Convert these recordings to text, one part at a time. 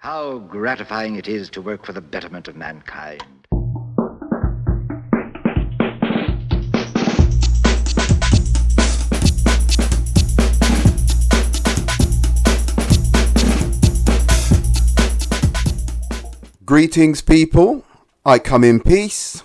How gratifying it is to work for the betterment of mankind. Greetings, people. I come in peace.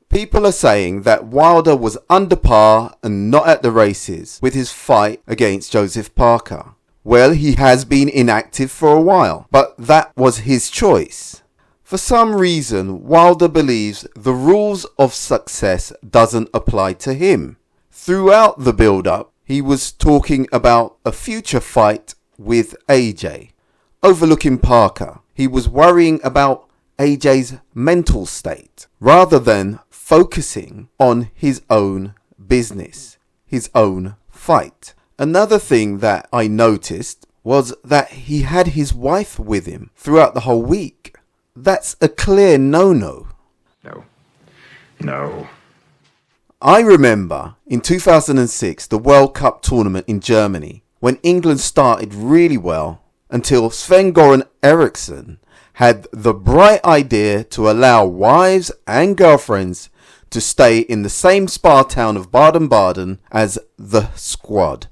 People are saying that Wilder was under par and not at the races with his fight against Joseph Parker. Well, he has been inactive for a while, but that was his choice. For some reason, Wilder believes the rules of success doesn't apply to him. Throughout the build-up, he was talking about a future fight with AJ. Overlooking Parker, he was worrying about AJ's mental state rather than focusing on his own business, his own fight. Another thing that I noticed was that he had his wife with him throughout the whole week. That's a clear no-no. No. I remember in 2006, the World Cup tournament in Germany, when England started really well until Sven-Göran Eriksson had the bright idea to allow wives and girlfriends to stay in the same spa town of Baden-Baden as the squad.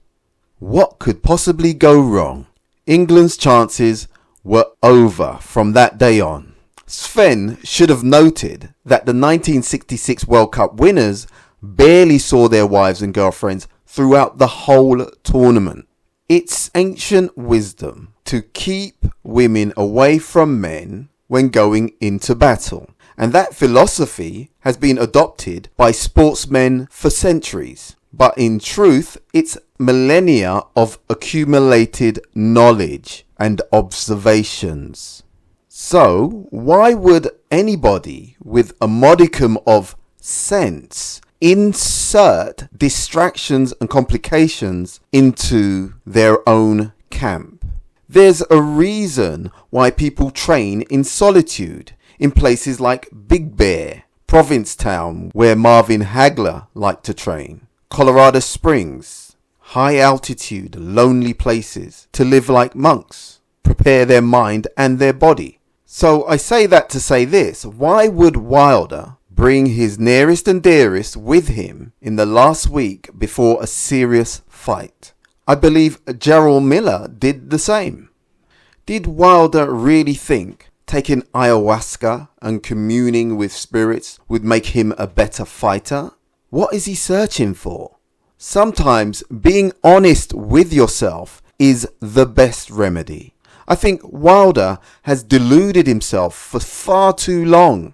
What could possibly go wrong? England's chances were over from that day on. Sven should have noted that the 1966 World Cup winners barely saw their wives and girlfriends throughout the whole tournament. It's ancient wisdom to keep women away from men when going into battle. And that philosophy has been adopted by sportsmen for centuries. But in truth, it's millennia of accumulated knowledge and observations. So, why would anybody with a modicum of sense insert distractions and complications into their own camp? There's a reason why people train in solitude in places like Big Bear, Provincetown, where Marvin Hagler liked to train, Colorado Springs, high altitude, lonely places to live like monks, prepare their mind and their body. So I say that to say this: why would Wilder bring his nearest and dearest with him in the last week before a serious fight? I believe Gerald Miller did the same. Did Wilder really think taking ayahuasca and communing with spirits would make him a better fighter? What is he searching for? Sometimes being honest with yourself is the best remedy. I think Wilder has deluded himself for far too long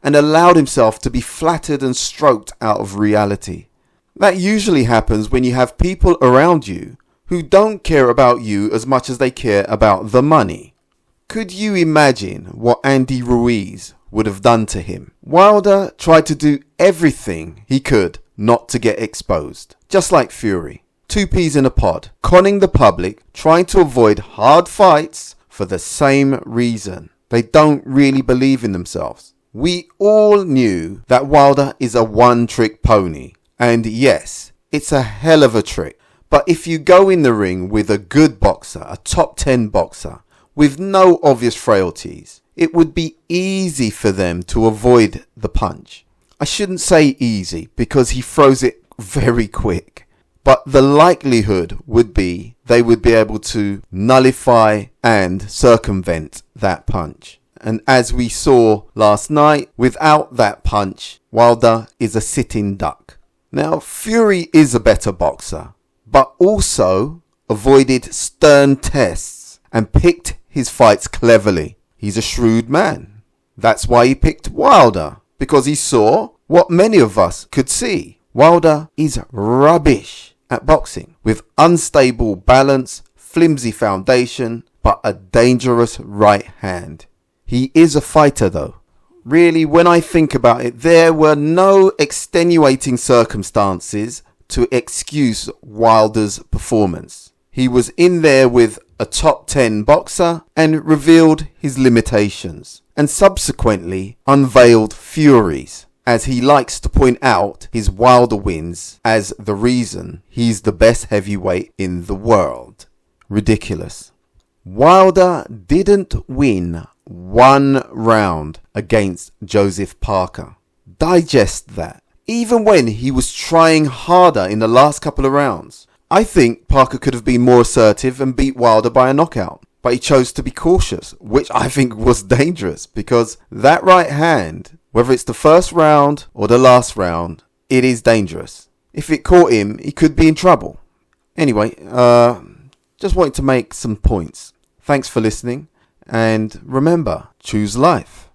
and allowed himself to be flattered and stroked out of reality. That usually happens when you have people around you who don't care about you as much as they care about the money. Could you imagine what Andy Ruiz would have done to him? Wilder tried to do everything he could not to get exposed, just like Fury. Two peas in a pod, conning the public, trying to avoid hard fights for the same reason. They don't really believe in themselves. We all knew that Wilder is a one-trick pony. And yes, it's a hell of a trick. But if you go in the ring with a good boxer, a top 10 boxer, with no obvious frailties, it would be easy for them to avoid the punch. I shouldn't say easy because he throws it very quick. But the likelihood would be they would be able to nullify and circumvent that punch. And as we saw last night, without that punch, Wilder is a sitting duck. Now, Fury is a better boxer, but also avoided stern tests and picked his fights cleverly. He's a shrewd man. That's why he picked Wilder, because he saw what many of us could see. Wilder is rubbish at boxing, with unstable balance, flimsy foundation, but a dangerous right hand. He is a fighter though. Really, when I think about it, there were no extenuating circumstances to excuse Wilder's performance. He was in there with a top 10 boxer and revealed his limitations, and subsequently unveiled Fury's, as he likes to point out his Wilder wins as the reason he's the best heavyweight in the world. Ridiculous. Wilder didn't win one round against Joseph Parker. Digest that. Even when he was trying harder in the last couple of rounds, I think Parker could have been more assertive and beat Wilder by a knockout. But he chose to be cautious, which I think was dangerous, because that right hand, whether it's the first round or the last round, it is dangerous. If it caught him, he could be in trouble. Anyway, just wanted to make some points. Thanks for listening, and remember, choose life.